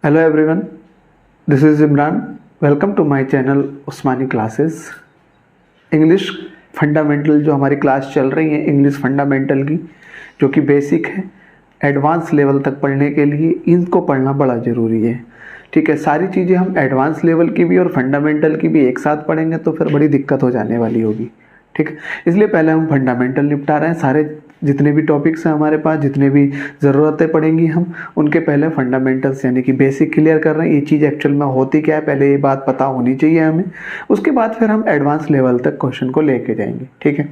Hello everyone, this is Imran. Welcome to my channel Usmani classes. English fundamental जो हमारी class चल रही है इंग्लिश फंडामेंटल की, जो कि बेसिक है, एडवांस लेवल तक पढ़ने के लिए इनको पढ़ना बड़ा ज़रूरी है। ठीक है, सारी चीज़ें हम एडवांस लेवल की भी और फंडामेंटल की भी एक साथ पढ़ेंगे तो फिर बड़ी दिक्कत हो जाने वाली होगी। ठीक है, इसलिए पहले हम फंडामेंटल निपटा रहे हैं। सारे जितने भी टॉपिक्स हैं हमारे पास, जितने भी ज़रूरतें पड़ेंगी हम उनके पहले फंडामेंटल्स यानी कि बेसिक क्लियर कर रहे हैं। ये चीज़ एक्चुअल में होती क्या है पहले ये बात पता होनी चाहिए हमें। उसके बाद फिर हम एडवांस लेवल तक क्वेश्चन को लेके जाएंगे। ठीक है,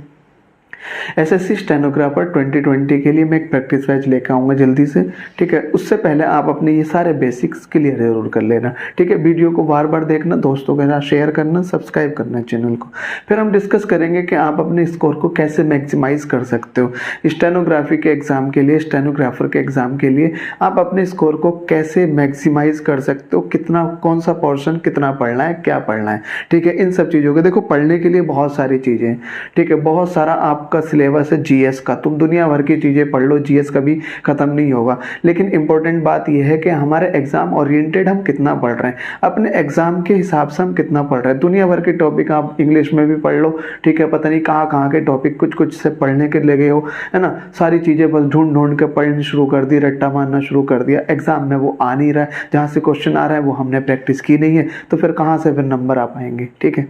एसएससी स्टेनोग्राफर 2020 के लिए मैं एक प्रैक्टिस बैच लेकर आऊँगा जल्दी से। ठीक है, उससे पहले आप अपने ये सारे बेसिक्स क्लियर जरूर कर लेना। ठीक है, वीडियो को बार बार देखना, दोस्तों के साथ शेयर करना, सब्सक्राइब करना चैनल को। फिर हम डिस्कस करेंगे कि आप अपने स्कोर को कैसे मैक्सिमाइज कर सकते हो। स्टेनोग्राफी के एग्जाम के लिए, स्टेनोग्राफर के एग्जाम के लिए आप अपने स्कोर को कैसे मैक्सिमाइज कर सकते हो, कितना, कौन सा पोर्शन कितना पढ़ना है, क्या पढ़ना है। ठीक है, इन सब चीज़ों के देखो पढ़ने के लिए बहुत सारी चीज़ें हैं। ठीक है, बहुत सारा आपका सिलेबस है जीएस का, तुम दुनिया भर की चीज़ें पढ़ लो, जीएस कभी ख़त्म नहीं होगा। लेकिन इंपॉर्टेंट बात यह है कि हमारे एग्जाम ओरिएंटेड हम कितना पढ़ रहे हैं, अपने एग्जाम के हिसाब से हम कितना पढ़ रहे हैं। दुनिया भर के टॉपिक आप इंग्लिश में भी पढ़ लो, ठीक है, पता नहीं कहाँ कहाँ के टॉपिक कुछ कुछ से पढ़ने के लगे हो, है ना। सारी चीज़ें बस ढूंढ ढूंढ के पढ़नी शुरू कर दी, रट्टा मारना शुरू कर दिया, एग्जाम में वो आ नहीं रहा है। जहाँ से क्वेश्चन आ रहा है वो हमने प्रैक्टिस की नहीं है, तो फिर कहाँ से फिर नंबर आ पाएंगे। ठीक है,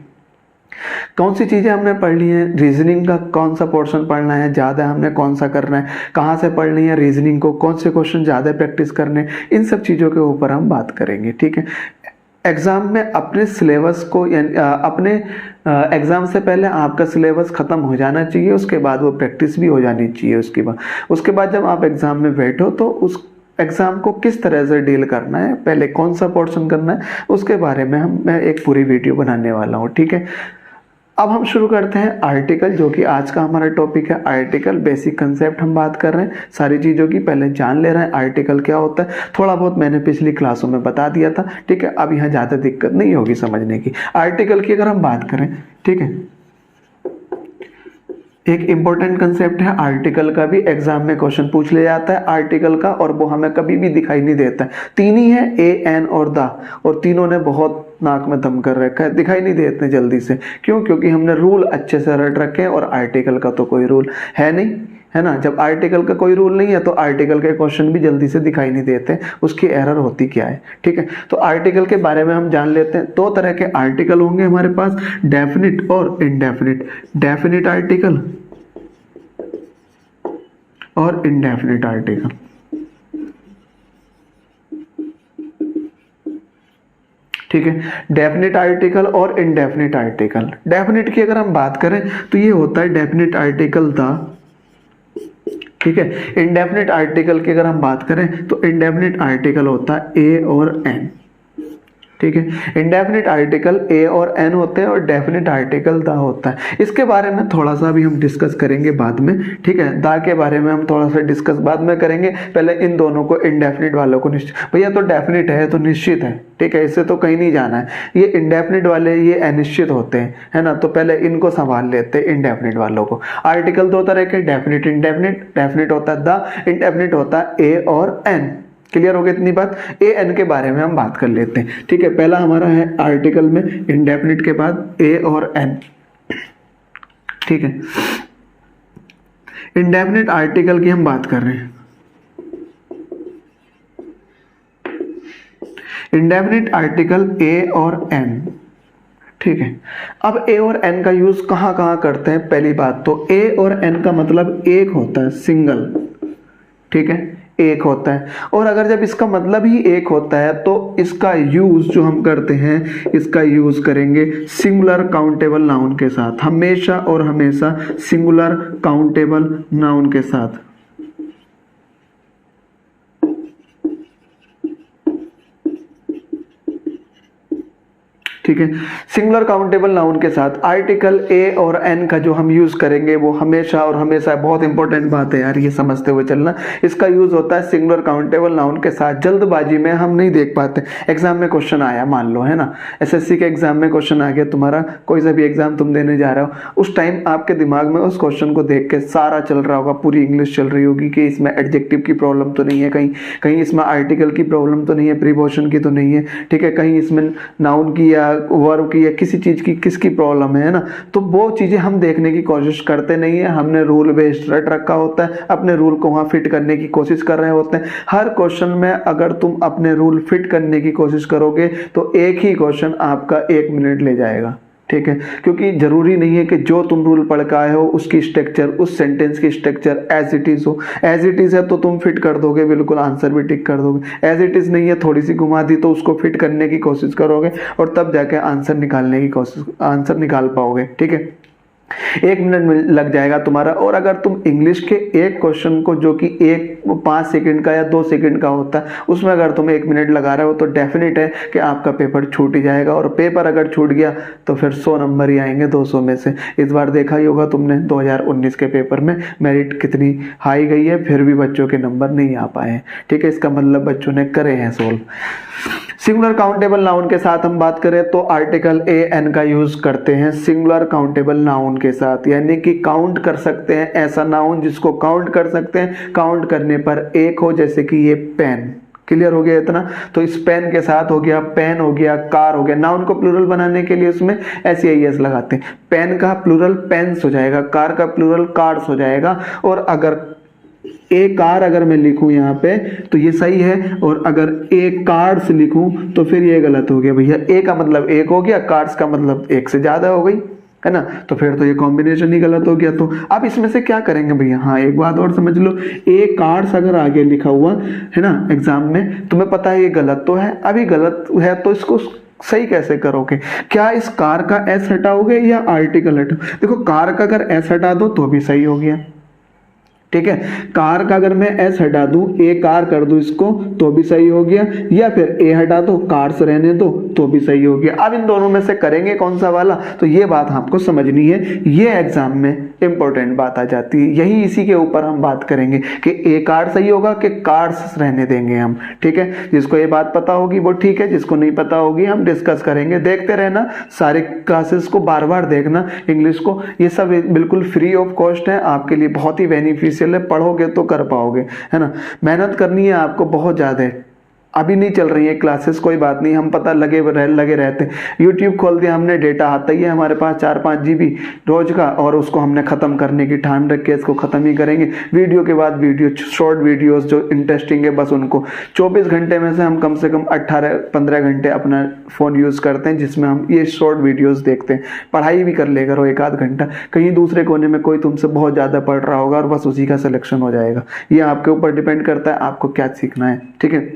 कौन सी चीज़ें हमने पढ़ ली हैं, रीजनिंग का कौन सा पोर्शन पढ़ना है ज़्यादा, हमने कौन सा करना है, कहाँ से पढ़नी है रीजनिंग को, कौन से क्वेश्चन ज़्यादा प्रैक्टिस करने, इन सब चीज़ों के ऊपर हम बात करेंगे। ठीक है, एग्ज़ाम में अपने सिलेबस को यानी अपने एग्ज़ाम से पहले आपका सिलेबस ख़त्म हो जाना चाहिए, उसके बाद वो प्रैक्टिस भी हो जानी चाहिए। उसके बाद जब आप एग्ज़ाम में बैठो तो उस एग्ज़ाम को किस तरह से डील करना है, पहले कौन सा पोर्शन करना है, उसके बारे में मैं एक पूरी वीडियो बनाने वाला हूँ। ठीक है, अब हम शुरू करते हैं आर्टिकल, जो कि आज का हमारा टॉपिक है। आर्टिकल बेसिक कंसेप्ट हम बात कर रहे हैं, सारी चीज़ों की पहले जान ले रहे हैं। आर्टिकल क्या होता है थोड़ा बहुत मैंने पिछली क्लासों में बता दिया था। ठीक है, अब यहाँ ज़्यादा दिक्कत नहीं होगी समझने की। आर्टिकल की अगर हम बात करें, ठीक है, एक इंपॉर्टेंट कंसेप्ट है आर्टिकल का, भी एग्जाम में क्वेश्चन पूछ लिया जाता है आर्टिकल का, और वो हमें कभी भी दिखाई नहीं देता है। तीन ही है, ए, एन और द, और तीनों ने बहुत नाक में दम कर रखा है, दिखाई नहीं देते जल्दी से। क्यों? क्योंकि हमने रूल अच्छे से रट रखे हैं, और आर्टिकल का तो कोई रूल है नहीं, है ना। जब आर्टिकल का कोई रूल नहीं है तो आर्टिकल के क्वेश्चन भी जल्दी से दिखाई नहीं देते, उसकी एरर होती क्या है। ठीक है, तो आर्टिकल के बारे में हम जान लेते हैं। दो तरह के आर्टिकल होंगे हमारे पास, डेफिनिट और इनडेफिनिट। डेफिनिट आर्टिकल और इनडेफिनिट आर्टिकल। ठीक है, डेफिनिट आर्टिकल और इनडेफिनिट आर्टिकल। डेफिनिट की अगर हम बात करें तो ये होता है डेफिनिट आर्टिकल द। ठीक है, इनडेफिनिट आर्टिकल की अगर हम बात करें तो इनडेफिनिट आर्टिकल होता है ए और एन। ठीक है, इंडेफिनिट आर्टिकल ए और एन होते हैं और डेफिनिट आर्टिकल द होता है। इसके बारे में थोड़ा सा भी हम डिस्कस करेंगे बाद में। ठीक है, द के बारे में हम थोड़ा सा डिस्कस बाद में करेंगे। पहले इन दोनों को, इंडेफिनिट वालों को निश्चित, भैया तो डेफिनिट है तो निश्चित है, ठीक है, इससे तो कहीं नहीं जाना है। ये इंडेफिनिट वाले ये अनिश्चित होते हैं, है ना, तो पहले इनको संभाल लेते हैं इंडेफिनिट वालों को। आर्टिकल दो तरह के, डेफिनिट इनडेफिनिट। डेफिनिट होता है द, इनडेफिनिट होता है ए और एन। क्लियर हो गई इतनी बात। ए एन के बारे में हम बात कर लेते हैं। ठीक है, पहला हमारा है आर्टिकल में इंडेफिनिट के बाद ए और एन। ठीक है, इंडेफिनिट आर्टिकल की हम बात कर रहे हैं। इंडेफिनिट आर्टिकल ए और एन। ठीक है, अब ए और एन का यूज कहां कहां करते हैं। पहली बात तो ए और एन का मतलब एक होता है, सिंगल। ठीक है, एक होता है, और अगर जब इसका मतलब ही एक होता है तो इसका यूज जो हम करते हैं, इसका यूज करेंगे सिंगुलर काउंटेबल नाउन के साथ, हमेशा और हमेशा सिंगुलर काउंटेबल नाउन के साथ। ठीक है। सिंगुलर काउंटेबल नाउन के साथ आर्टिकल ए और एन का जो हम यूज करेंगे वो हमेशा और हमेशा, बहुत इंपॉर्टेंट बात है यार, ये समझते हुए चलना, इसका यूज होता है सिंगुलर काउंटेबल नाउन के साथ। जल्दबाजी में हम नहीं देख पाते। एग्जाम में क्वेश्चन आया मान लो, है ना, एसएससी के एग्जाम में क्वेश्चन आ गया तुम्हारा, कोई सा भी एग्जाम तुम देने जा रहे हो, उस टाइम आपके दिमाग में उस क्वेश्चन को देख के सारा चल रहा होगा, पूरी इंग्लिश चल रही होगी कि इसमें एडजेक्टिव की प्रॉब्लम तो नहीं है, कहीं कहीं इसमें आर्टिकल की प्रॉब्लम तो नहीं है, प्रीपोजिशन की तो नहीं है, ठीक है, कहीं इसमें नाउन की या वर्ब की या किसी चीज की किसकी प्रॉब्लम है ना। तो वो चीजें हम देखने की कोशिश करते नहीं है। हमने रूल बेस्ड रट रखा होता है, अपने रूल को वहां फिट करने की कोशिश कर रहे होते हैं। हर क्वेश्चन में अगर तुम अपने रूल फिट करने की कोशिश करोगे तो एक ही क्वेश्चन आपका 1 मिनट ले जाएगा, ठीक है, क्योंकि जरूरी नहीं है कि जो तुम रूल पढ़ के आए हो उसकी स्ट्रक्चर, उस सेंटेंस की स्ट्रक्चर एज इट इज हो। एज इट इज है तो तुम फिट कर दोगे, बिल्कुल आंसर भी टिक कर दोगे। एज इट इज नहीं है, थोड़ी सी घुमा दी तो उसको फिट करने की कोशिश करोगे और तब जाके आंसर निकालने की कोशिश, आंसर निकाल पाओगे, ठीक है। 1 मिनट में लग जाएगा तुम्हारा। और अगर तुम इंग्लिश के एक क्वेश्चन को जो कि 5 सेकंड का या 2 सेकंड का होता है उसमें अगर तुम 1 मिनट लगा रहे हो तो डेफिनेट है कि आपका पेपर छूट ही जाएगा। और पेपर अगर छूट गया तो फिर 100 नंबर ही आएंगे 200 में से। इस बार देखा ही होगा तुमने 2019 के पेपर में मेरिट कितनी हाई गई है, फिर भी बच्चों के नंबर नहीं आ पाए हैं, ठीक है। इसका मतलब बच्चों ने करे हैं सोल्व। सिंगुलर काउंटेबल नाउन के साथ हम बात करें तो आर्टिकल ए एन का यूज करते हैं सिंगुलर काउंटेबल नाउन के साथ, यानी कि काउंट कर सकते हैं, ऐसा नाउन जिसको काउंट कर सकते हैं, काउंट करने पर एक हो, जैसे कि ये पेन। क्लियर हो गया इतना? तो इस पेन के साथ हो गया पेन, हो गया कार, हो गया। नाउन को प्लूरल बनाने के लिए उसमें SEIS लगाते हैं। पेन का प्लूरल पेन्स हो जाएगा, कार का प्लूरल कार्ड्स हो जाएगा। और अगर ए कार अगर मैं लिखूं यहाँ पे तो ये सही है, और अगर ए कार्ड्स लिखूं तो फिर ये गलत हो गया भैया। ए का मतलब एक हो गया, कार्ड्स का मतलब एक से ज्यादा हो गई, है ना, तो फिर तो ये कॉम्बिनेशन ही गलत हो गया। तो अब इसमें से क्या करेंगे भैया? हाँ, एक बात और समझ लो, ए कार्ड्स अगर आगे लिखा हुआ है ना एग्जाम में, तुम्हें पता है ये गलत तो है, अभी गलत है तो इसको सही कैसे करोगे? क्या इस कार का एस हटाओगे या आर्टिकल हटाओ? देखो, कार का अगर एस हटा दो तो भी सही हो गया, ठीक है। कार का अगर मैं एस हटा दूं, ए कार कर दूं इसको तो भी सही हो गया, या फिर ए हटा दो कार्स रहने दो तो भी सही हो गया। अब इन दोनों में से करेंगे कौन सा वाला, तो ये बात आपको समझनी है। ये एग्जाम में इंपॉर्टेंट बात आ जाती है, यही इसी के ऊपर हम बात करेंगे कि ए कार सही होगा कि कार्स रहने देंगे हम, ठीक है। जिसको ये बात पता होगी वो ठीक है, जिसको नहीं पता होगी हम डिस्कस करेंगे। देखते रहना, सारे क्लासेस को बार बार देखना इंग्लिश को, ये सब बिल्कुल फ्री ऑफ कॉस्ट है, आपके लिए बहुत ही बेनिफिशियल है। पढ़ोगे तो कर पाओगे, है ना। मेहनत करनी है आपको बहुत ज्यादा है। अभी नहीं चल रही है क्लासेस, कोई बात नहीं, हम पता लगे रहते हैं। यूट्यूब खोल दिया हमने, डेटा आता ही है हमारे पास 4-5 GB रोज का, और उसको हमने खत्म करने की ठान रख के इसको खत्म ही करेंगे। वीडियो के बाद वीडियो, शॉर्ट वीडियोस जो इंटरेस्टिंग है बस उनको 24 घंटे में से हम कम से कम 18-15 घंटे अपना फोन यूज करते हैं, जिसमें हम ये शॉर्ट वीडियोस देखते हैं। पढ़ाई भी कर ले करो 1-8 घंटा, कहीं दूसरे कोने में कोई तुमसे बहुत ज्यादा पढ़ रहा होगा और बस उसी का सिलेक्शन हो जाएगा। ये आपके ऊपर डिपेंड करता है आपको क्या सीखना है, ठीक है।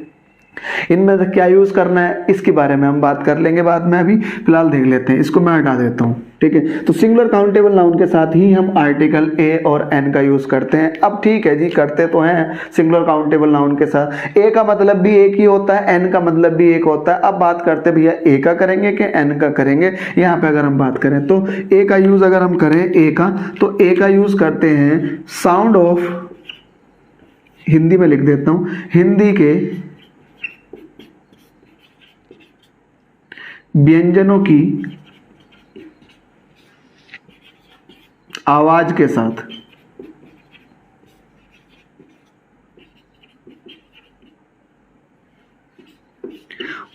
इनमें से क्या यूज करना है इसके बारे में हम बात कर लेंगे बाद में, अभी फिलहाल देख लेते हैं। इसको मैं हटा देता हूं, ठीक है। तो सिंगुलर काउंटेबल नाउन के साथ ही हम आर्टिकल ए और एन का यूज करते हैं। अब ठीक है जी, करते तो हैं सिंगुलर काउंटेबल नाउन के साथ। ए का मतलब भी एक ही होता है, एन का मतलब भी एक होता है। अब बात करते हैं भैया ए का करेंगे कि एन का करेंगे। यहाँ पे अगर हम बात करें तो ए का यूज अगर हम करें ए का, तो ए का यूज करते हैं साउंड ऑफ, हिंदी में लिख देता हूं, हिंदी के व्यंजनों की आवाज के साथ।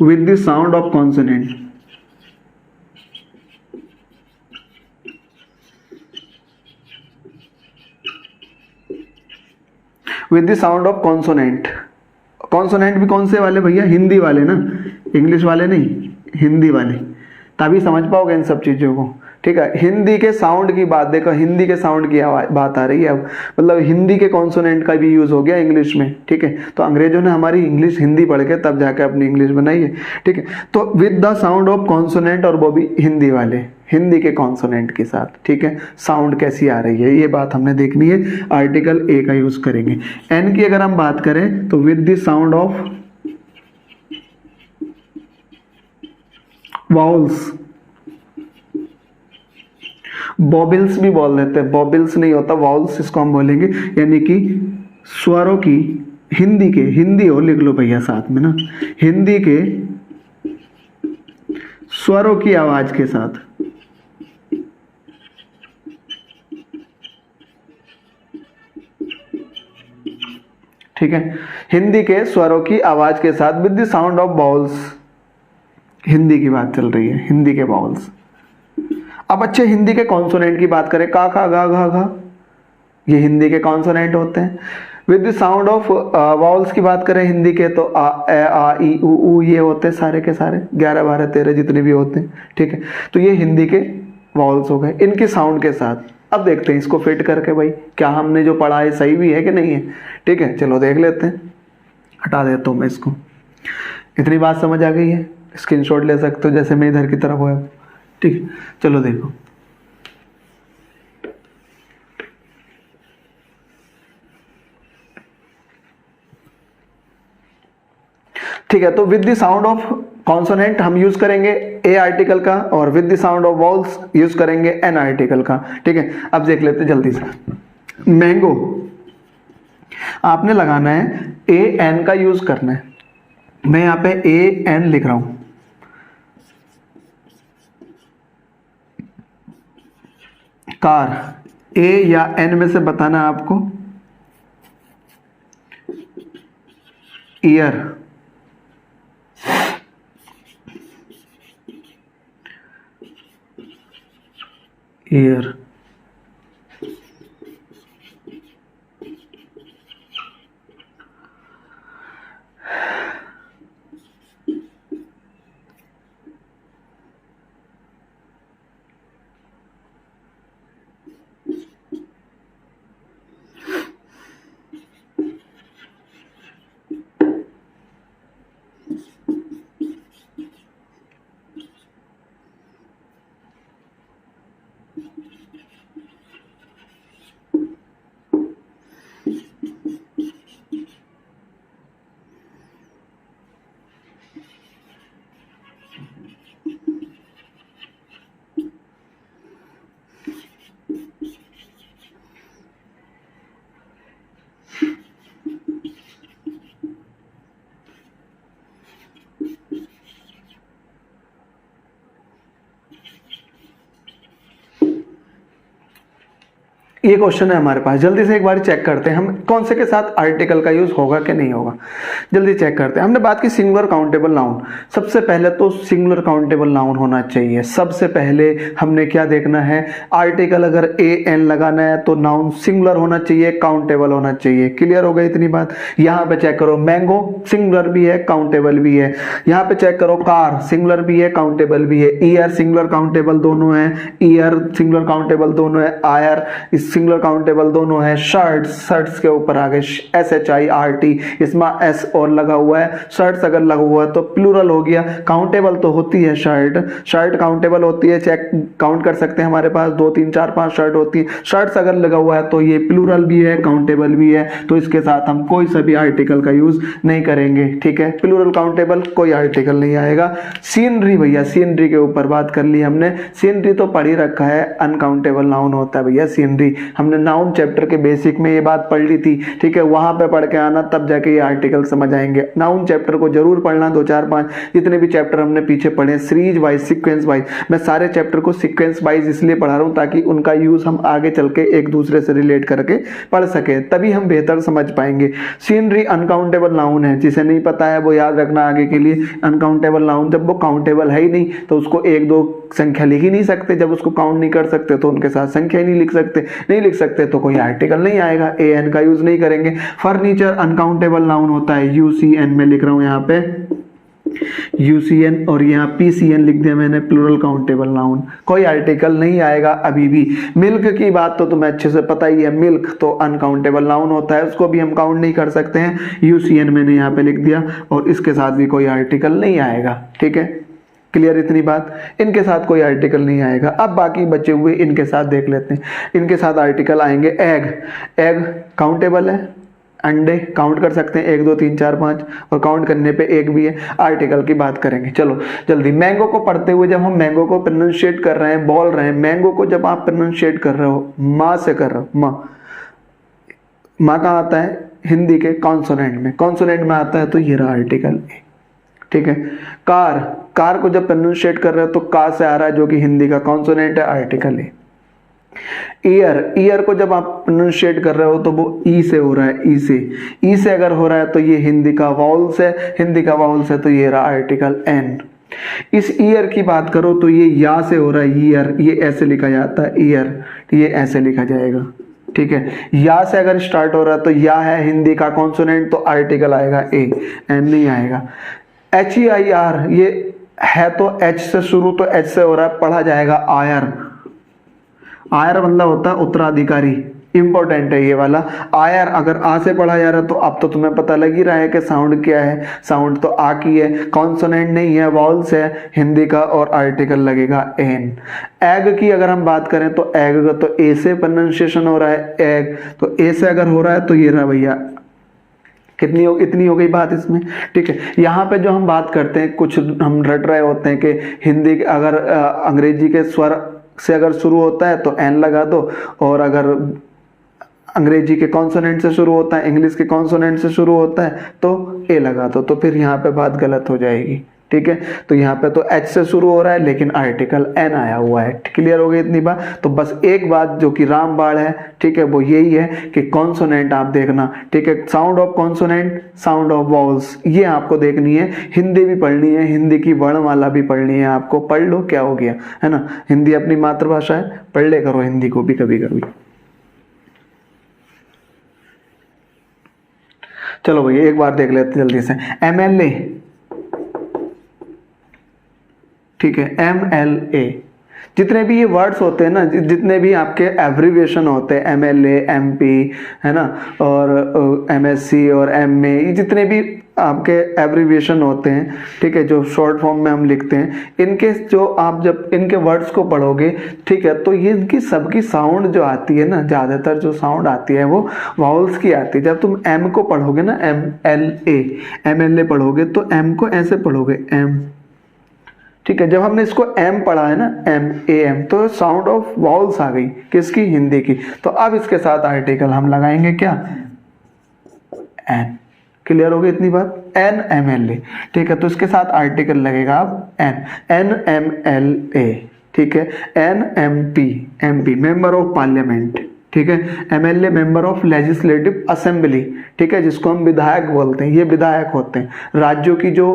With the sound of consonant, with the sound of consonant. Consonant भी कौन से वाले भैया? हिंदी वाले ना, इंग्लिश वाले नहीं, हिंदी वाले, तभी समझ पाओगे इन सब चीजों को, ठीक है। हिंदी के साउंड की बात देखो, हिंदी के साउंड की बात आ रही है अब, मतलब हिंदी के कॉन्सोनेंट का भी यूज हो गया इंग्लिश में, ठीक है। तो अंग्रेजों ने हमारी इंग्लिश हिंदी पढ़ के तब जाके अपनी इंग्लिश बनाई है, ठीक है। तो with the sound of consonant, और वो भी हिंदी वाले, हिंदी के कॉन्सोनेंट के साथ, ठीक है। साउंड कैसी आ रही है ये बात हमने देखनी है, आर्टिकल ए का यूज करेंगे। एन की अगर हम बात करें तो with the sound of vowels, बॉबिल्स भी बोल देते हैं, बॉबिल्स नहीं होता, वाउल्स इसको हम बोलेंगे, यानी कि स्वरों की, हिंदी के, हिंदी हो लिख लो भैया साथ में ना, हिंदी के स्वरों की आवाज के साथ। ठीक है, हिंदी के स्वरों की आवाज के साथ with the sound of bowls, Hindi की बात चल रही है, हिंदी के बाउल्स। अब अच्छे हिंदी के कॉन्सोनेंट की बात करें, का खा गा घा घा, ये हिंदी के कॉन्सोनेंट होते हैं। With the sound of vowels की बात करें हिंदी के, तो आ ए आ ई उ ये होते हैं सारे के सारे, 11 12 13 जितने भी होते हैं। ठीक है, तो ये हिंदी के वाउल्स हो गए, इनके साउंड के साथ। अब देखते हैं इसको फिट करके भाई, क्या हमने जो पढ़ा है सही भी है कि नहीं है। ठीक है, चलो देख लेते हैं, हटा देता हूँ मैं इसको। इतनी बात समझ आ गई है, स्क्रीनशॉट ले सकते हो जैसे मैं इधर की तरफ हुआ। ठीक है, चलो देखो, ठीक है। तो with the sound of consonant हम यूज करेंगे ए आर्टिकल का, और with the sound of walls use करेंगे एन आर्टिकल का। ठीक है, अब देख लेते हैं जल्दी से। मैंगो आपने लगाना है, ए एन का यूज करना है। मैं यहां पे ए एन लिख रहा हूं। कार, ए या एन में से बताना आपको। ईयर, ईयर, ये क्वेश्चन है हमारे पास। जल्दी से एक बार चेक करते हैं हम कौन से के साथ आर्टिकल का यूज होगा कि नहीं होगा। जल्दी चेक करते हैं। हमने बात की सिंगुलर काउंटेबल नाउन। सबसे पहले तो सिंगुलर काउंटेबल नाउन होना चाहिए। सबसे पहले हमने क्या देखना है, आर्टिकल अगर ए एन लगाना है तो नाउन सिंगुलर होना चाहिए, काउंटेबल होना चाहिए। क्लियर हो गई इतनी बात। यहाँ पे चेक करो, मैंगो सिंगुलर भी है काउंटेबल भी है। यहाँ पे चेक करो, कार सिंगुलर भी है काउंटेबल भी है। ईयर सिंगुलर काउंटेबल दोनों है, ईयर सिंगुलर काउंटेबल दोनों है। आयर सिंगुलर काउंटेबल दोनों है। शर्ट्स, शर्ट्स के ऊपर आ गए SHIRT, इसमें S और लगा हुआ है। शर्ट्स अगर लगा हुआ है तो प्लूरल हो गया। काउंटेबल तो होती है शर्ट, शर्ट काउंटेबल होती है। चेक काउंट कर सकते हैं, हमारे पास 2 3 4 5 शर्ट होती है। शर्ट्स अगर लगा हुआ है तो ये प्लूरल भी है काउंटेबल भी है, तो इसके साथ हम कोई सा भी आर्टिकल का यूज नहीं करेंगे। ठीक है, प्लूरल काउंटेबल कोई आर्टिकल नहीं आएगा। सीनरी भैया, सीनरी के ऊपर बात कर ली हमने। सीनरी तो पढ़ ही रखा है, अनकाउंटेबल नाउन होता है भैया सीनरी। हमने नाउन चैप्टर के बेसिक में ये बात पढ़ ली थी। ठीक है, वहां पे पढ़ के आना, तब जाके ये आर्टिकल समझ आएंगे। नाउन चैप्टर को जरूर पढ़ना, 2 4 5 जितने भी चैप्टर हमने पीछे पढ़े, सीरीज वाइज, सीक्वेंस वाइज। मैं सारे चैप्टर को सीक्वेंस वाइज इसलिए पढ़ा रहा हूं ताकि उनका यूज हम आगे चल के एक दूसरे से रिलेट करके पढ़ सके, तभी हम बेहतर समझ पाएंगे। सीनरी अनकाउंटेबल नाउन है, जिसे नहीं पता है वो याद रखना आगे के लिए। अनकाउंटेबल नाउन, जब वो काउंटेबल है ही नहीं तो उसको 1 2 संख्या लिख ही नहीं सकते। जब उसको काउंट नहीं कर सकते तो उनके साथ संख्या ही नहीं लिख सकते। नहीं लिख सकते तो कोई आर्टिकल नहीं आएगा, ए एन का यूज नहीं करेंगे। फर्नीचर अनकाउंटेबल नाउन होता है, UCN में लिख रहा हूं यहाँ पे UCN, और यहाँ PCN लिख दिया मैंने, प्लूरल काउंटेबल नाउन। कोई आर्टिकल नहीं आएगा अभी भी। मिल्क की बात तो तुम्हें अच्छे से पता ही है, मिल्क तो अनकाउंटेबल नाउन होता है, उसको भी हम काउंट नहीं कर सकते हैं। UCN मैंने यहाँ पे लिख दिया, और इसके साथ भी कोई आर्टिकल नहीं आएगा। ठीक है, क्लियर इतनी बात। इनके साथ कोई आर्टिकल नहीं आएगा। अब बाकी बचे हुए इनके साथ देख लेते हैं। इनके साथ आर्टिकल आएंगे। एग, एग काउंटेबल है, अंडे काउंट कर सकते हैं, 1 2 3 4 5, और काउंट करने पे एक भी है। आर्टिकल की बात करेंगे, चलो जल्दी। मैंगो को पढ़ते हुए जब हम मैंगो को प्रोनाउंशिएट कर रहे हैं, बोल रहे हैं, मैंगो को जब आप प्रोनाउंशिएट कर रहे हो, माँ से कर रहे हो, माँ, माँ कहाँ आता है? हिंदी के कॉन्सोनेंट में, कॉन्सोनेंट में आता है तो ये रहा आर्टिकल ए, ठीक है। कार, कार को जब प्रोनाउंशिएट कर रहे हो तो का से आ रहा है जो कि हिंदी का कॉन्सोनेंट है, आर्टिकल ए। ईयर, ईयर को जब आप प्रोनाउंशिएट कर रहे हो तो वो ई से हो रहा है, ई से, ई से अगर हो रहा है तो ये हिंदी का वाउल्स है, हिंदी का वाउल्स है तो ये रहा आर्टिकल एन। इस ईयर की बात करो तो ये या से हो रहा है, ईयर, ये ऐसे लिखा जाता है ईयर, ये ऐसे लिखा जाएगा, ठीक है। या से अगर स्टार्ट हो रहा है तो या है हिंदी का कॉन्सोनेंट तो आर्टिकल आएगा ए, एन नहीं आएगा। HEIR, ये है तो एच से शुरू, तो एच से हो रहा है, पढ़ा जाएगा आयर। आयर मतलब होता है उत्तराधिकारी, इंपॉर्टेंट है ये वाला। आयर अगर आ से पढ़ा जा रहा है तो अब तो तुम्हें पता लग ही रहा है कि साउंड क्या है, साउंड तो आ की है, कॉन्सोनेंट नहीं है, वॉल्स है हिंदी का, और आर्टिकल लगेगा एन। एग की अगर हम बात करें तो एग का तो ए से प्रोनाउंसिएशन हो रहा है, एग, तो ए से अगर हो रहा है तो ये रहा भैया, कितनी हो, इतनी हो गई बात इसमें, ठीक है। यहाँ पे जो हम बात करते हैं, कुछ हम रट रहे होते हैं कि हिंदी अगर अंग्रेजी के स्वर से अगर शुरू होता है तो एन लगा दो, और अगर अंग्रेजी के कॉन्सोनेंट से शुरू होता है, इंग्लिश के कॉन्सोनेंट से शुरू होता है तो ए लगा दो, तो फिर यहाँ पे बात गलत हो जाएगी, ठीक है। तो यहाँ पे तो एच से शुरू हो रहा है लेकिन आर्टिकल एन आया हुआ है। क्लियर हो गई इतनी बात? तो बस एक बात जो कि रामबाण है, ठीक है, वो यही है कि कॉन्सोनेंट आप देखना, ठीक है, sound of consonant, sound of vowels, ये आपको देखनी है। हिंदी भी पढ़नी है, हिंदी की वर्णमाला भी पढ़नी है आपको, पढ़ लो, क्या हो गया, है ना। हिंदी अपनी मातृभाषा है, पढ़ ले करो हिंदी को भी कभी कभी। चलो भैया एक बार देख लेते जल्दी से। MLA, ठीक है, MLA, जितने भी ये वर्ड्स होते हैं ना, जितने भी आपके एब्रीविएशन होते हैं, MLA, MP, है ना, और MSc और MA, ये जितने भी आपके एब्रीविएशन होते हैं, ठीक है, जो शॉर्ट फॉर्म में हम लिखते हैं, इनके जो आप जब इनके वर्ड्स को पढ़ोगे, ठीक है, तो ये इनकी सबकी साउंड जो आती है ना, ज़्यादातर जो साउंड आती है वो वाउल्स की आती है। जब तुम M को पढ़ोगे ना, MLA पढ़ोगे तो M को ऐसे पढ़ोगे, M, ठीक है। जब हमने इसको M पढ़ा है ना, AM, तो साउंड ऑफ वाउल्स आ गई, किसकी? हिंदी की। तो अब इसके साथ आर्टिकल हम लगाएंगे क्या? N। क्लियर हो गई इतनी बात? NMLA, ठीक है, तो इसके साथ आर्टिकल लगेगा अब NMLA, ठीक है। MP, मेंबर ऑफ पार्लियामेंट, ठीक है। MLA, member of legislative assembly, ठीक है, जिसको हम विधायक बोलते हैं। ये विधायक होते हैं, राज्यों की जो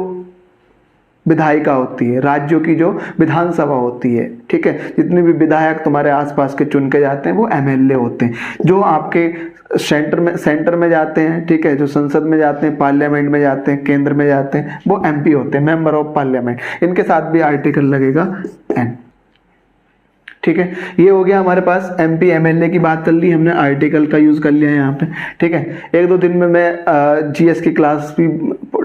विधायिका होती है, राज्यों की जो विधानसभा होती है, ठीक है। जितने भी विधायक तुम्हारे आसपास के चुन के जाते हैं वो MLA होते हैं। जो आपके सेंटर में जाते हैं, ठीक है, जो संसद में जाते हैं, पार्लियामेंट में जाते हैं, केंद्र में जाते हैं, वो MP होते हैं, मेंबर ऑफ पार्लियामेंट। इनके साथ भी आर्टिकल लगेगा N, ठीक है। ये हो गया हमारे पास MP MLA की बात कर ली हमने, आर्टिकल का यूज कर लिया है यहाँ पे, ठीक है। एक दो दिन में मैं GS की क्लास भी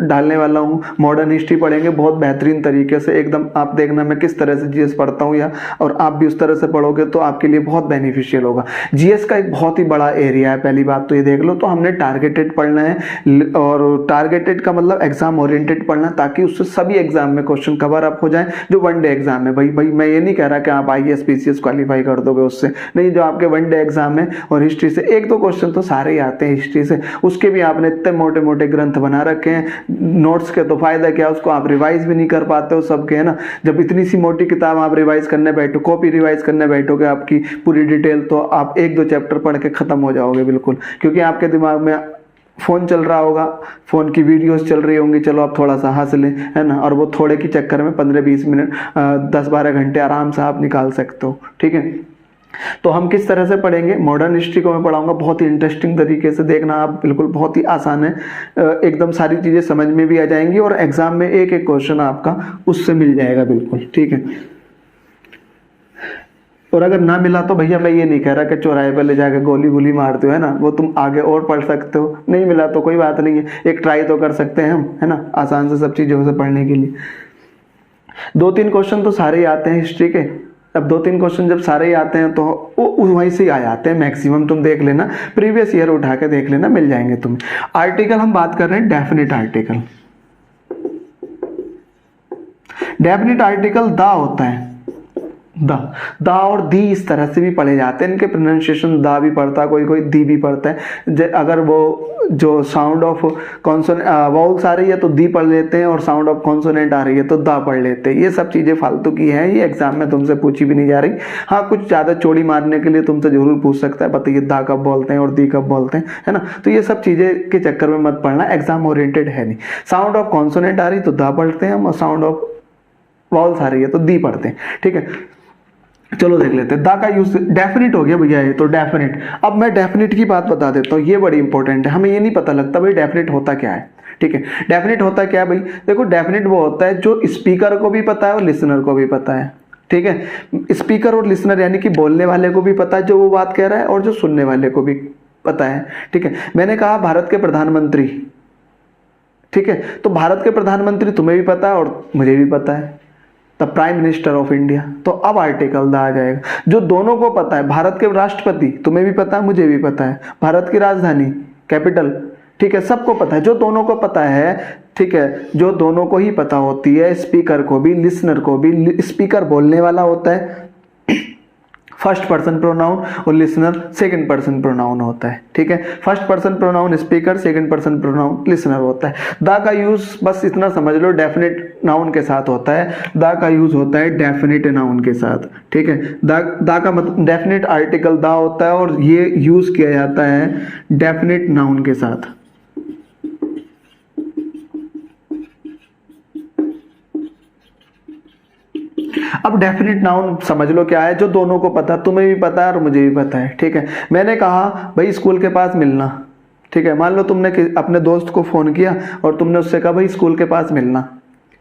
डालने वाला हूँ, मॉडर्न हिस्ट्री पढ़ेंगे बहुत बेहतरीन तरीके से एकदम। आप देखना मैं किस तरह से GS पढ़ता हूँ, या और आप भी उस तरह से पढ़ोगे तो आपके लिए बहुत बेनिफिशियल होगा। GS का एक बहुत ही बड़ा एरिया है, पहली बात तो ये देख लो। तो हमने टारगेटेड पढ़ना है, और टारगेटेड का मतलब एग्जाम ओरिएंटेड पढ़ना, ताकि उससे सभी एग्जाम में क्वेश्चन कवर अप हो जाए जो वनडे एग्जाम है। भाई मैं ये नहीं कह रहा कि आप IAS PCS क्वालिफाई कर दोगे उससे, नहीं, जो आपके वनडे एग्जाम है, और हिस्ट्री से एक दो क्वेश्चन तो सारे ही आते हैं हिस्ट्री से, उसके भी आपने इतने मोटे मोटे ग्रंथ बना रखे हैं नोट्स के, तो फायदा क्या, उसको आप रिवाइज भी नहीं कर पाते हो सबके, है ना। जब इतनी सी मोटी किताब आप रिवाइज करने बैठो, कॉपी रिवाइज करने बैठोगे आपकी पूरी डिटेल, तो आप एक दो चैप्टर पढ़ के खत्म हो जाओगे बिल्कुल, क्योंकि आपके दिमाग में फोन चल रहा होगा, फोन की वीडियोस चल रही होंगी, चलो आप थोड़ा सा हंस लें, है ना, और वो थोड़े के चक्कर में 15-20 मिनट 10-12 घंटे आराम से आप निकाल सकते हो, ठीक है। तो हम किस तरह से पढ़ेंगे? मॉडर्न हिस्ट्री को मैं पढ़ाऊंगा बहुत ही इंटरेस्टिंग तरीके से, देखना आप, बिल्कुल बहुत ही आसान है, एकदम सारी चीजें समझ में भी आ जाएंगी, और एग्जाम में एक एक क्वेश्चन आपका उससे मिल जाएगा बिल्कुल, ठीक है। और अगर ना मिला तो भैया मैं ये नहीं कह रहा कि चौराहे पर ले जाके गोली गोली मारते हो, है ना, वो तुम आगे और पढ़ सकते हो। नहीं मिला तो कोई बात नहीं है, एक ट्राई तो कर सकते हैं हम, है ना, आसान से सब चीज़ों से पढ़ने के लिए। 2-3 क्वेश्चन तो सारे ही आते हैं हिस्ट्री के, अब 2-3 क्वेश्चन जब सारे ही आते हैं तो वो वहीं से ही आ जाते हैं मैक्सिमम। तुम देख लेना, प्रीवियस ईयर उठा के देख लेना, मिल जाएंगे तुम्हें। आर्टिकल हम बात कर रहे हैं definite article. Definite article the होता है, द और दी इस तरह से भी पढ़े जाते हैं। इनके प्रोनाउंसिएशन दा भी पढ़ता है, कोई कोई दी भी पढ़ता है। अगर वो जो साउंड ऑफ कॉन्सोनेंट वाउल्स आ रही है तो दी पढ़ लेते हैं, और साउंड ऑफ कॉन्सोनेंट आ रही है तो दा पढ़ लेते हैं। ये सब चीज़ें फालतू की हैं, ये एग्जाम में तुमसे पूछी भी नहीं जा रही। हाँ, कुछ ज़्यादा चोड़ी मारने के लिए तुमसे जरूर पूछ सकता है, बताइए दा कब बोलते हैं और दी कब बोलते हैं, है ना। तो ये सब चीज़ें के चक्कर में मत पढ़ना, एग्जाम ओरिएंटेड है नहीं। साउंड ऑफ कॉन्सोनेंट आ रही तो दा पढ़ते हैं हम, और साउंड ऑफ वाउल्स आ रही है तो दी पढ़ते हैं, ठीक है। चलो देख लेते हैं। दा का यूज डेफिनेट हो गया भैया, ये तो डेफिनेट। अब मैं डेफिनेट की बात बता देता हूँ, ये बड़ी इंपॉर्टेंट है। हमें ये नहीं पता लगता भाई डेफिनेट होता क्या है, ठीक है। डेफिनेट होता क्या है भाई, देखो डेफिनेट वो होता है जो स्पीकर को भी पता है और लिसनर को भी पता है, ठीक है। स्पीकर और लिसनर यानी कि बोलने वाले को भी पता है जो वो बात कह रहा है, और जो सुनने वाले को भी पता है, ठीक है। मैंने कहा भारत के प्रधानमंत्री, ठीक है, तो भारत के प्रधानमंत्री तुम्हें भी पता है और मुझे भी पता है, the prime minister of India. तो अब आर्टिकल द आ जाएगा, जो दोनों को पता है। भारत के राष्ट्रपति तुम्हें भी पता है, मुझे भी पता है। भारत की राजधानी कैपिटल, ठीक है, सबको पता है। जो दोनों को पता है, ठीक है, जो दोनों को ही पता होती है, स्पीकर को भी लिसनर को भी। स्पीकर बोलने वाला होता है, फर्स्ट पर्सन प्रोनाउन, और लिसनर सेकंड पर्सन प्रोनाउन होता है, ठीक है। First person pronoun speaker, second person pronoun listener होता है। द का यूज बस इतना समझ लो डेफिनेट नाउन के साथ होता है। द का यूज होता है डेफिनेट नाउन के साथ, ठीक है। द का मतलब डेफिनेट आर्टिकल द होता है, और ये यूज किया जाता है डेफिनेट नाउन के साथ। अब डेफिनेट नाउन समझ लो क्या है, जो दोनों को पता, तुम्हें भी पता है और मुझे भी पता है, ठीक है। मैंने कहा भाई स्कूल के पास मिलना, ठीक है। मान लो तुमने अपने दोस्त को फोन किया और तुमने उससे कहा भाई स्कूल के पास मिलना,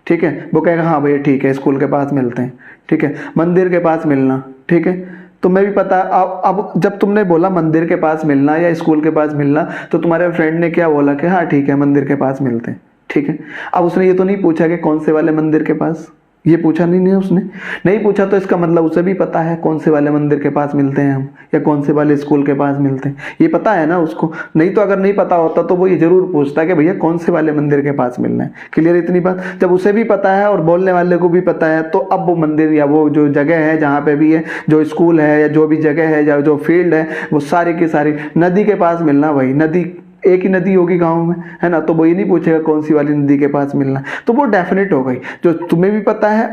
ठीक है। वो कहेगा हाँ भैया ठीक है, स्कूल के पास मिलते हैं, ठीक है। मंदिर के पास मिलना, ठीक है, तुम्हें भी पता। अब जब तुमने बोला मंदिर के पास मिलना या स्कूल के पास मिलना, तो तुम्हारे फ्रेंड ने क्या बोला कि हाँ ठीक है मंदिर के पास मिलते हैं, ठीक है। अब उसने ये तो नहीं पूछा कि कौन से वाले मंदिर के पास, ये पूछा नहीं उसने, नहीं पूछा, तो इसका मतलब उसे भी पता है कौन से वाले मंदिर के पास मिलते हैं हम, या कौन से वाले स्कूल के पास मिलते हैं, ये पता है ना उसको। नहीं तो अगर नहीं पता होता तो वो ये जरूर पूछता कि भैया कौन से वाले मंदिर के पास मिलना है। क्लियर इतनी बात। जब उसे भी पता है और बोलने वाले को भी पता है, तो अब वो मंदिर या वो जो जगह है जहाँ पे भी है, जो स्कूल है या जो भी जगह है या जो फील्ड है, वो सारी की सारी नदी के पास मिलना। वही नदी, एक ही नदी होगी गांव में, है ना, तो वो ये नहीं पूछेगा कौन सी वाली नदी के पास मिलना, तो वो डेफिनेट हो गई। जो तुम्हें भी पता है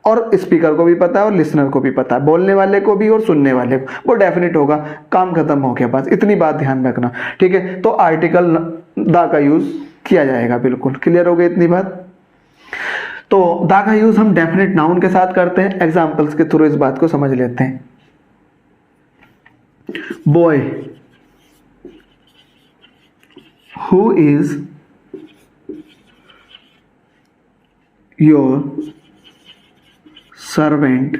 और स्पीकर को भी पता है और लिसनर को भी पता है, बोलने वाले को भी और सुनने वाले को, वो डेफिनेट होगा। काम खत्म हो गया, बस इतनी बात ध्यान रखना, ठीक है। तो आर्टिकल द का यूज किया जाएगा, बिल्कुल क्लियर हो गई इतनी बात। तो द का यूज हम डेफिनेट नाउन के साथ करते हैं। एग्जाम्पल्स के थ्रू इस बात को समझ लेते हैं। Boy, who is your servant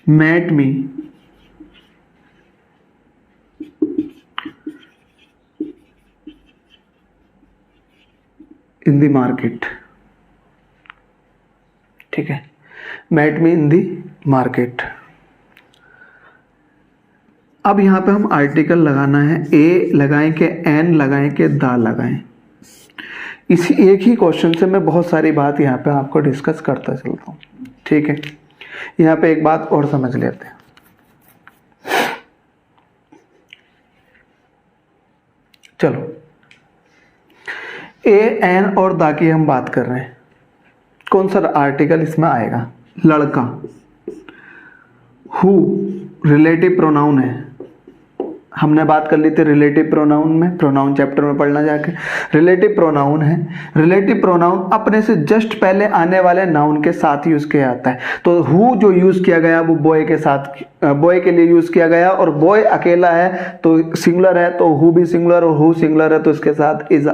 met me in the market, ठीक है। met me in the market। अब यहाँ पे हम आर्टिकल लगाना है, ए लगाएं कि एन लगाएं कि दा लगाएं। इसी एक ही क्वेश्चन से मैं बहुत सारी बात यहाँ पे आपको डिस्कस करता चलता हूँ, ठीक है। यहाँ पे एक बात और समझ लेते हैं। चलो, ए एन और दा की हम बात कर रहे हैं। कौन सा आर्टिकल इसमें आएगा? लड़का। हु रिलेटिव प्रोनाउन है, हमने बात कर ली थी रिलेटिव प्रोनाउन में, प्रोनाउन चैप्टर में पढ़ना जाके। रिलेटिव प्रोनाउन है। रिलेटिव प्रोनाउन अपने से जस्ट पहले आने वाले नाउन के साथ यूज किया जाता है। तो हु जो यूज किया गया वो बॉय के साथ, बॉय के लिए यूज किया गया, और बॉय अकेला है तो सिंगुलर है, तो हु भी सिंगुलर और हु सिंगुलर है तो इसके साथ इज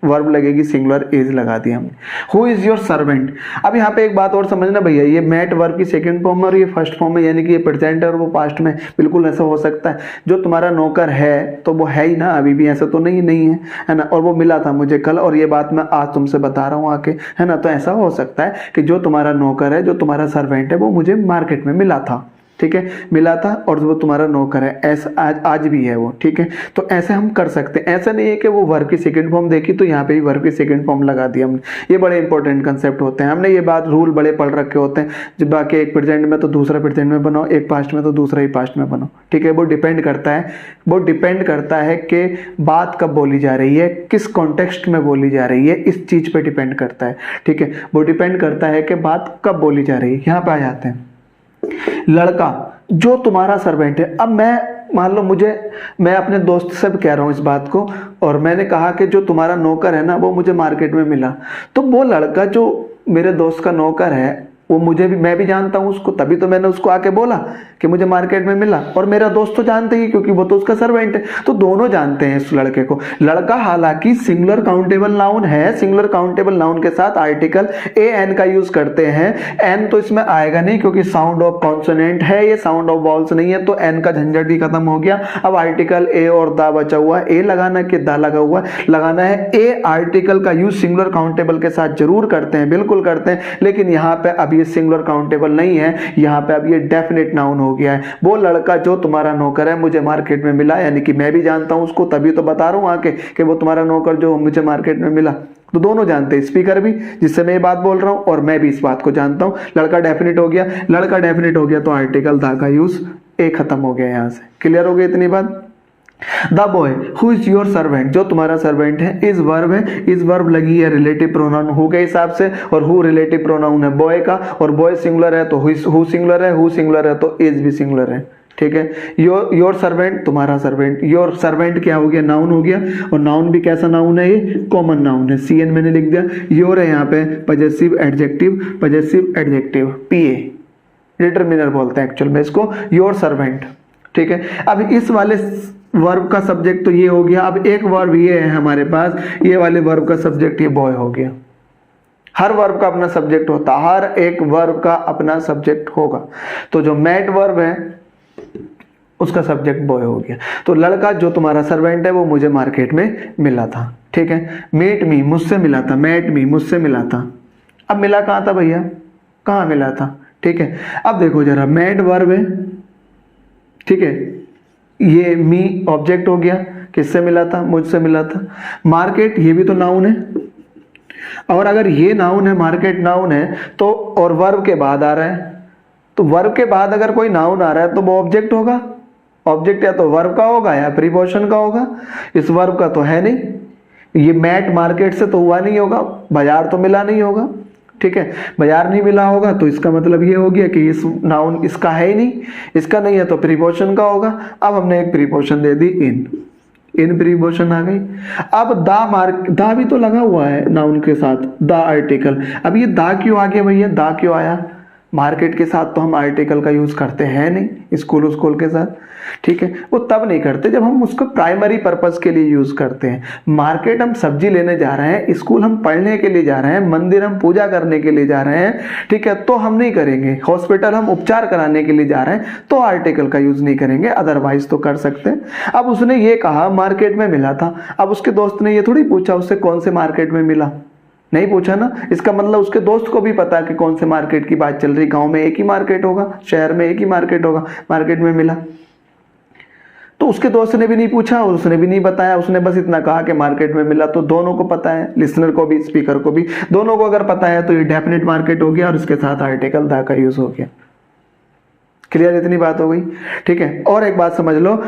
वर्ब लगेगी सिंगुलर, इज लगा दिया हमने। Who is your servant. अब यहाँ पे एक बात और समझना भैया, ये मेट वर्ब की सेकंड फॉर्म है और ये फर्स्ट फॉर्म है, यानी कि ये प्रेजेंट है और वो पास्ट में। बिल्कुल ऐसा हो सकता है, जो तुम्हारा नौकर है तो वो है ही ना, अभी भी ऐसा तो नहीं है ना, और वो मिला था मुझे कल और ये बात मैं आज तुमसे बता रहा हूँ आके, है ना। तो ऐसा हो सकता है कि जो तुम्हारा नौकर है, जो तुम्हारा सर्वेंट है, वो मुझे मार्केट में मिला था, ठीक है, मिला था और वो तुम्हारा नौकर है, ऐसा आज भी है वो, ठीक है। तो ऐसे हम कर सकते हैं, ऐसा नहीं है कि वो वर्ब की सेकंड फॉर्म देखी तो यहाँ पे भी वर्ब की सेकंड फॉर्म लगा दिया हमने। ये बड़े इंपॉर्टेंट कंसेप्ट होते हैं, हमने ये बात रूल बड़े पढ़ रखे होते हैं, जब बाकी एक प्रेजेंट में तो दूसरा प्रेजेंट में बनाओ, एक पास्ट में तो दूसरा ही पास्ट में बनाओ, ठीक है। वो डिपेंड करता है कि बात कब बोली जा रही है, किस कॉन्टेक्स्ट में बोली जा रही है, इस चीज पे डिपेंड करता है, ठीक है। वो डिपेंड करता है कि बात कब बोली जा रही है। यहाँ पे आ जाते हैं, लड़का जो तुम्हारा सर्वेंट है। अब मैं मान लो मैं अपने दोस्त से भी कह रहा हूं इस बात को, और मैंने कहा कि जो तुम्हारा नौकर है ना वो मुझे मार्केट में मिला, तो वो लड़का जो मेरे दोस्त का नौकर है वो मैं भी जानता हूं उसको, तभी तो मैंने उसको आके बोला कि मुझे मार्केट में मिला, और मेरा दोस्त तो जानते ही क्योंकि वो तो उसका सर्वेंट है, तो दोनों जानते हैं इस लड़के को। लड़का हालांकि सिंगुलर काउंटेबल नाउन है, सिंगुलर काउंटेबल नाउन के साथ आर्टिकल ए एन का यूज करते हैं। एन तो इसमें आएगा नहीं क्योंकि साउंड ऑफ कॉन्सोनेंट है, ये साउंड ऑफ वॉल्स नहीं है, तो एन का झंझट ही खत्म हो गया। अब आर्टिकल ए और दा बचा हुआ है, ए लगाना कि दा लगा हुआ है, लगाना है। ए आर्टिकल का यूज सिंगुलर काउंटेबल के साथ जरूर करते हैं, बिल्कुल करते हैं, लेकिन यहाँ पे अब ये सिंगुलर काउंटेबल नहीं है, यहाँ पे अब ये डेफिनेट नाउन हो गया है। वो लड़का जो तुम्हारा नौकर है मुझे मार्केट में मिला, यानी कि मैं भी जानता हूं उसको, तभी तो बता रहा हूं आके कि वो तुम्हारा नौकर जो मुझे मार्केट में मिला। तो दोनों जानते हैं, स्पीकर भी जिससे मैं ये बात बोल रहा हूं और मैं भी इस बात को जानता हूं। लड़का डेफिनेट हो गया, लड़का डेफिनेट हो गया तो आर्टिकल दा का यूज ए खत्म हो गया। यहां से क्लियर हो गई इतनी बात। The boy who is your servant, जो तुम्हारा सर्वेंट है, इज वर्ब है, इज वर्ब लगी है रिलेटिव प्रोनाउन हु के हिसाब से, और हु रिलेटिव प्रोनाउन है बॉय का, और बॉय सिंगुलर है तो हु सिंगुलर है, हु सिंगुलर है तो इज भी सिंगुलर है, ठीक है। योर सर्वेंट तुम्हारा सर्वेंट, योर सर्वेंट क्या हो गया, नाउन हो गया, और नाउन भी कैसा नाउन है, ये कॉमन नाउन है, सी एन मैंने लिख दिया। योर है यहाँ पे पजेसिव एडजेक्टिव पीए, डिटरमिनर बोलते हैं एक्चुअल में इसको, योर सर्वेंट, ठीक है। अब इस वाले वर्ब का सब्जेक्ट तो ये हो गया, अब एक वर्ब ये है हमारे पास, ये वाले वर्ब का सब्जेक्ट ये बॉय हो गया। हर वर्ब का अपना सब्जेक्ट होता है, हर एक वर्ब का अपना सब्जेक्ट होगा, तो जो मेट वर्ब है उसका सब्जेक्ट बॉय हो गया। तो लड़का जो तुम्हारा सर्वेंट है वो मुझे मार्केट में मिला था, ठीक है। मेट मी मुझसे मिला था, मेट मी मुझसे मिला था। अब मिला कहाँ था भैया, कहाँ मिला था, ठीक है। अब देखो जरा, मेट वर्ब है, ठीक है, ये मी ऑब्जेक्ट हो गया, किससे मिला था, मुझसे मिला था। मार्केट ये भी तो नाउन है, और अगर ये नाउन है, मार्केट नाउन है, तो और वर्ब के बाद आ रहा है, तो वर्ब के बाद अगर कोई नाउन आ रहा है तो वो ऑब्जेक्ट होगा। ऑब्जेक्ट या तो वर्ब का होगा या प्रीपोजिशन का होगा, इस वर्ब का तो है नहीं, ये मैट मार्केट से तो हुआ नहीं होगा, बाजार तो मिला नहीं होगा, ठीक है। बाजार नहीं मिला होगा तो इसका मतलब ये हो गया कि इस नाउन इसका है ही नहीं, इसका नहीं है तो प्रीपोजिशन का होगा। अब हमने एक प्रीपोजिशन दे दी इन प्रीपोजिशन आ गई। अब दा भी तो लगा हुआ है नाउन के साथ, दा आर्टिकल। अब ये दा क्यों आ गया भैया, दा क्यों आया, मार्केट के साथ तो हम आर्टिकल का यूज करते हैं नहीं, स्कूल के साथ, ठीक है। वो तब नहीं करते जब हम उसको प्राइमरी पर्पस के लिए यूज करते हैं। मार्केट हम सब्जी लेने जा रहे हैं, स्कूल हम पढ़ने के लिए जा रहे हैं, मंदिर हम पूजा करने के लिए जा रहे हैं, ठीक है, तो हम नहीं करेंगे। हॉस्पिटल हम उपचार कराने के लिए जा रहे हैं तो आर्टिकल का यूज नहीं करेंगे, अदरवाइज तो कर सकते हैं। अब उसने ये कहा मार्केट में मिला था, अब उसके दोस्त ने ये थोड़ी पूछा उससे कौन से मार्केट में मिला, नहीं पूछा ना। इसका मतलब उसके दोस्त को भी पता कि कौन से मार्केट की बात चल रही, गांव में एक ही मार्केट होगा, शहर में एक ही मार्केट होगा, मार्केट में मिला। तो उसके दोस्त ने भी नहीं पूछा और उसने भी नहीं बताया, उसने बस इतना कहा कि मार्केट में मिला। तो दोनों को पता है, लिसनर को भी स्पीकर को भी, दोनों को अगर पता है तो ये डेफिनेट मार्केट हो गया और इसके साथ आर्टिकल दा का यूज हो गया। क्लियर, इतनी बात हो गई, ठीक है। और एक बात समझ लो,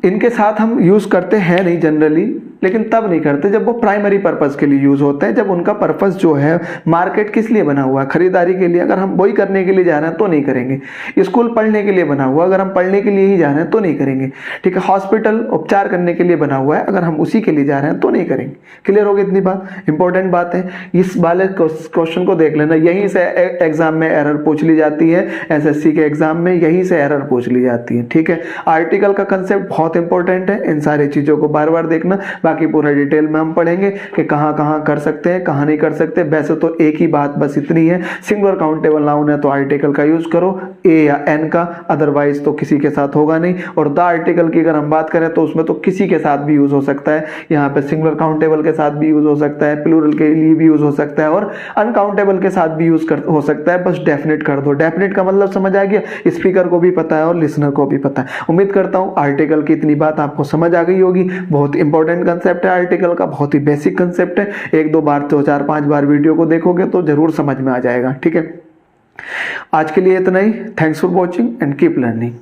इनके साथ हम यूज करते हैं नहीं जनरली, लेकिन तब नहीं करते जब वो प्राइमरी पर्पस के लिए यूज होते हैं, जब उनका पर्पस जो है मार्केट किस लिए बना हुआ है, खरीदारी के लिए। अगर हम वही करने के लिए जा रहे हैं तो नहीं करेंगे। स्कूल पढ़ने के लिए बना हुआ, अगर हम पढ़ने के लिए ही जा रहे हैं तो नहीं करेंगे, ठीक है। हॉस्पिटल उपचार करने के लिए बना हुआ है, अगर हम उसी के लिए जा रहे हैं तो नहीं करेंगे। क्लियर हो गई इतनी बात, इंपॉर्टेंट बात है। इस वाले क्वेश्चन को देख लेना, यहीं से एग्जाम में एरर पूछ ली जाती है, एसएससी के एग्जाम में यहीं से एरर पूछ ली जाती है, ठीक है। आर्टिकल का कंसेप्ट बहुत इंपॉर्टेंट है, इन सारी चीजों को बार बार देखना। बाकी पूरा डिटेल में हम पढ़ेंगे कि कहाँ कहाँ कर सकते हैं, कहाँ नहीं कर सकते। वैसे तो एक ही बात बस इतनी है, सिंगुलर काउंटेबल नाउन है तो आर्टिकल का यूज करो, ए या एन का, अदरवाइज तो किसी के साथ होगा नहीं। और द आर्टिकल की अगर हम बात करें तो उसमें तो किसी के साथ भी यूज हो सकता है, यहाँ पे सिंगुलर काउंटेबल के साथ भी यूज हो सकता है, प्लूरल के लिए भी यूज हो सकता है और अनकाउंटेबल के साथ भी यूज हो सकता है। बस डेफिनेट कर दो। डेफिनेट का मतलब समझ आ गया, स्पीकर को भी पता है और लिसनर को भी पता है। उम्मीद करता हूं आर्टिकल की इतनी बात आपको समझ आ गई होगी। बहुत इंपॉर्टेंट कंसेप्ट है आर्टिकल का, बहुत ही बेसिक कंसेप्ट है। एक दो बार तो 4-5 बार वीडियो को देखोगे तो जरूर समझ में आ जाएगा। ठीक है, आज के लिए इतना ही। Thanks for watching and keep learning.